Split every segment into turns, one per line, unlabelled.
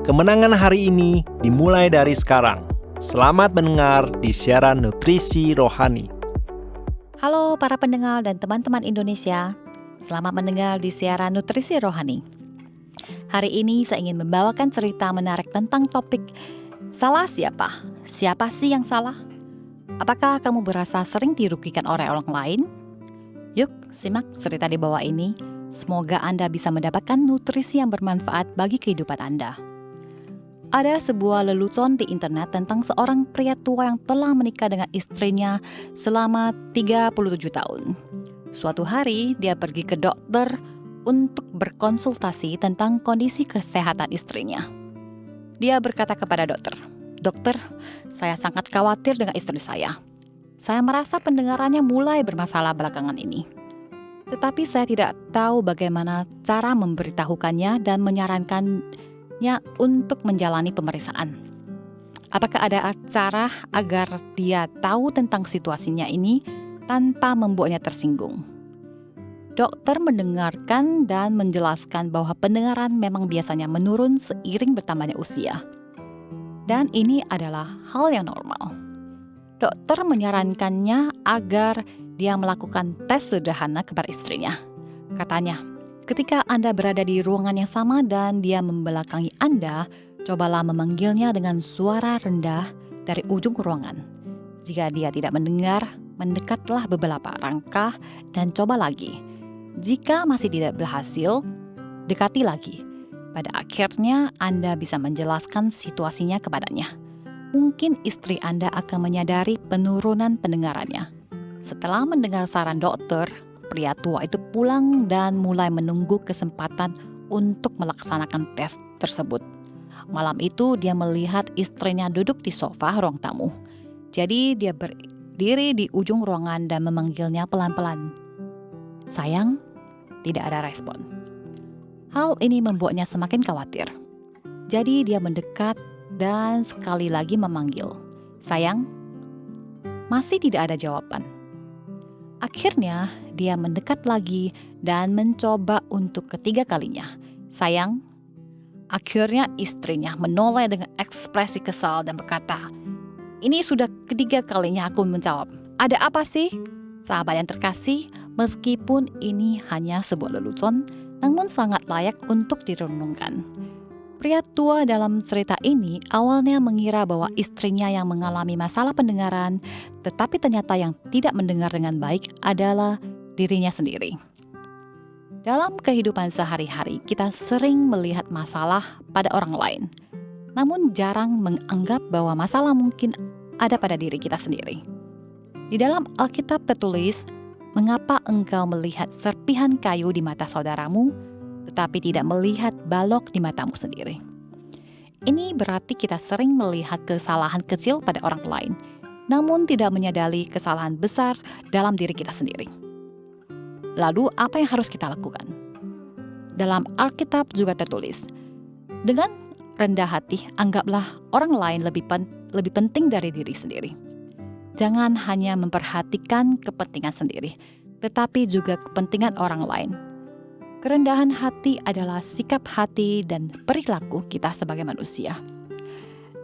Kemenangan hari ini dimulai dari sekarang. Selamat mendengar di siaran Nutrisi Rohani.
Halo para pendengar dan teman-teman Indonesia. Selamat mendengar di siaran Nutrisi Rohani. Hari ini saya ingin membawakan cerita menarik tentang topik salah siapa? Siapa sih yang salah? Apakah kamu berasa sering dirugikan oleh orang lain? Yuk, simak cerita di bawah ini. Semoga Anda bisa mendapatkan nutrisi yang bermanfaat bagi kehidupan Anda. Ada sebuah lelucon di internet tentang seorang pria tua yang telah menikah dengan istrinya selama 37 tahun. Suatu hari, dia pergi ke dokter untuk berkonsultasi tentang kondisi kesehatan istrinya. Dia berkata kepada dokter, "Dokter, saya sangat khawatir dengan istri saya. Saya merasa pendengarannya mulai bermasalah belakangan ini. Tetapi saya tidak tahu bagaimana cara memberitahukannya dan menyarankannya untuk menjalani pemeriksaan. Apakah ada cara agar dia tahu tentang situasinya ini tanpa membuatnya tersinggung?" Dokter mendengarkan dan menjelaskan bahwa pendengaran memang biasanya menurun seiring bertambahnya usia. Dan ini adalah hal yang normal. Dokter menyarankannya agar dia melakukan tes sederhana kepada istrinya. Katanya, ketika Anda berada di ruangan yang sama dan dia membelakangi Anda, cobalah memanggilnya dengan suara rendah dari ujung ruangan. Jika dia tidak mendengar, mendekatlah beberapa langkah dan coba lagi. Jika masih tidak berhasil, dekati lagi. Pada akhirnya, Anda bisa menjelaskan situasinya kepadanya. Mungkin istri Anda akan menyadari penurunan pendengarannya. Setelah mendengar saran dokter, pria tua itu pulang dan mulai menunggu kesempatan untuk melaksanakan tes tersebut. Malam itu dia melihat istrinya duduk di sofa ruang tamu. Jadi dia berdiri di ujung ruangan dan memanggilnya pelan-pelan. "Sayang," tidak ada respon. Hal ini membuatnya semakin khawatir. Jadi dia mendekat dan sekali lagi memanggil, "Sayang." Masih tidak ada jawaban. Akhirnya, dia mendekat lagi dan mencoba untuk ketiga kalinya. "Sayang." Akhirnya istrinya menoleh dengan ekspresi kesal dan berkata, "Ini sudah ketiga kalinya aku menjawab. Ada apa sih?" Sahabat yang terkasih, meskipun ini hanya sebuah lelucon, namun sangat layak untuk direnungkan. Pria tua dalam cerita ini awalnya mengira bahwa istrinya yang mengalami masalah pendengaran, tetapi ternyata yang tidak mendengar dengan baik adalah dirinya sendiri. Dalam kehidupan sehari-hari, kita sering melihat masalah pada orang lain, namun jarang menganggap bahwa masalah mungkin ada pada diri kita sendiri. Di dalam Alkitab tertulis, "Mengapa engkau melihat serpihan kayu di mata saudaramu, tetapi tidak melihat balok di matamu sendiri?" Ini berarti kita sering melihat kesalahan kecil pada orang lain, namun tidak menyadari kesalahan besar dalam diri kita sendiri. Lalu, apa yang harus kita lakukan? Dalam Alkitab juga tertulis, "Dengan rendah hati, anggaplah orang lain lebih penting dari diri sendiri." Jangan hanya memperhatikan kepentingan sendiri, tetapi juga kepentingan orang lain. Kerendahan hati adalah sikap hati dan perilaku kita sebagai manusia.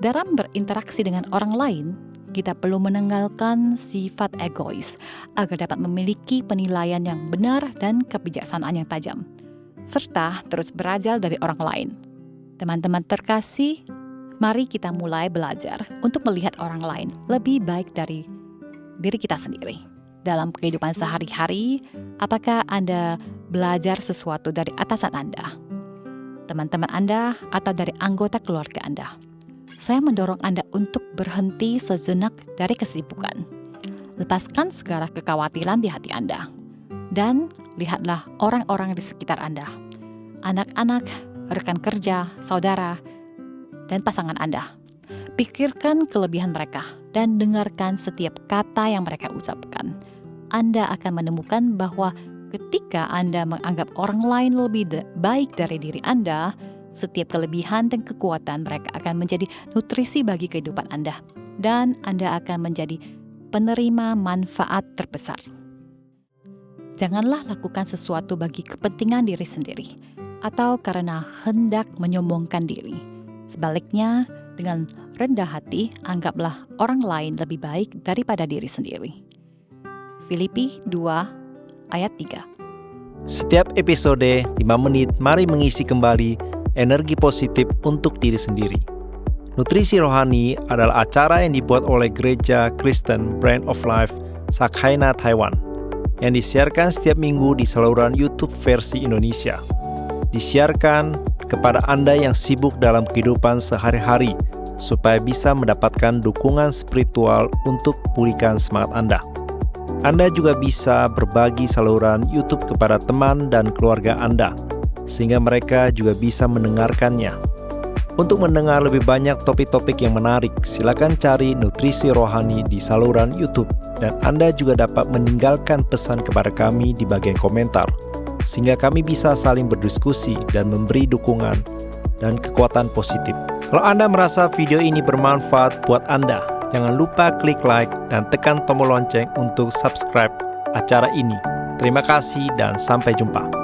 Dalam berinteraksi dengan orang lain, kita perlu menanggalkan sifat egois agar dapat memiliki penilaian yang benar dan kebijaksanaan yang tajam, serta terus belajar dari orang lain. Teman-teman terkasih, mari kita mulai belajar untuk melihat orang lain lebih baik dari diri kita sendiri. Dalam kehidupan sehari-hari, apakah Anda belajar sesuatu dari atasan Anda, teman-teman Anda, atau dari anggota keluarga Anda? Saya mendorong Anda untuk berhenti sejenak dari kesibukan. Lepaskan segala kekhawatiran di hati Anda. Dan lihatlah orang-orang di sekitar Anda. Anak-anak, rekan kerja, saudara, dan pasangan Anda. Pikirkan kelebihan mereka dan dengarkan setiap kata yang mereka ucapkan. Anda akan menemukan bahwa ketika Anda menganggap orang lain lebih baik dari diri Anda, setiap kelebihan dan kekuatan mereka akan menjadi nutrisi bagi kehidupan Anda. Dan Anda akan menjadi penerima manfaat terbesar. Janganlah lakukan sesuatu bagi kepentingan diri sendiri atau karena hendak menyombongkan diri. Sebaliknya, dengan rendah hati, anggaplah orang lain lebih baik daripada diri sendiri. Filipi 2 ayat 3.
Setiap episode 5 menit, mari mengisi kembali energi positif untuk diri sendiri. Nutrisi Rohani adalah acara yang dibuat oleh Gereja Kristen Brand of Life Sakhaina Taiwan yang disiarkan setiap minggu di saluran YouTube versi Indonesia. Disiarkan kepada Anda yang sibuk dalam kehidupan sehari-hari supaya bisa mendapatkan dukungan spiritual untuk pulihkan semangat Anda. Anda juga bisa berbagi saluran YouTube kepada teman dan keluarga Anda, sehingga mereka juga bisa mendengarkannya. Untuk mendengar lebih banyak topik-topik yang menarik, silakan cari Nutrisi Rohani di saluran YouTube, dan Anda juga dapat meninggalkan pesan kepada kami di bagian komentar, sehingga kami bisa saling berdiskusi dan memberi dukungan dan kekuatan positif. Kalau Anda merasa video ini bermanfaat buat Anda, jangan lupa klik like dan tekan tombol lonceng untuk subscribe acara ini. Terima kasih dan sampai jumpa.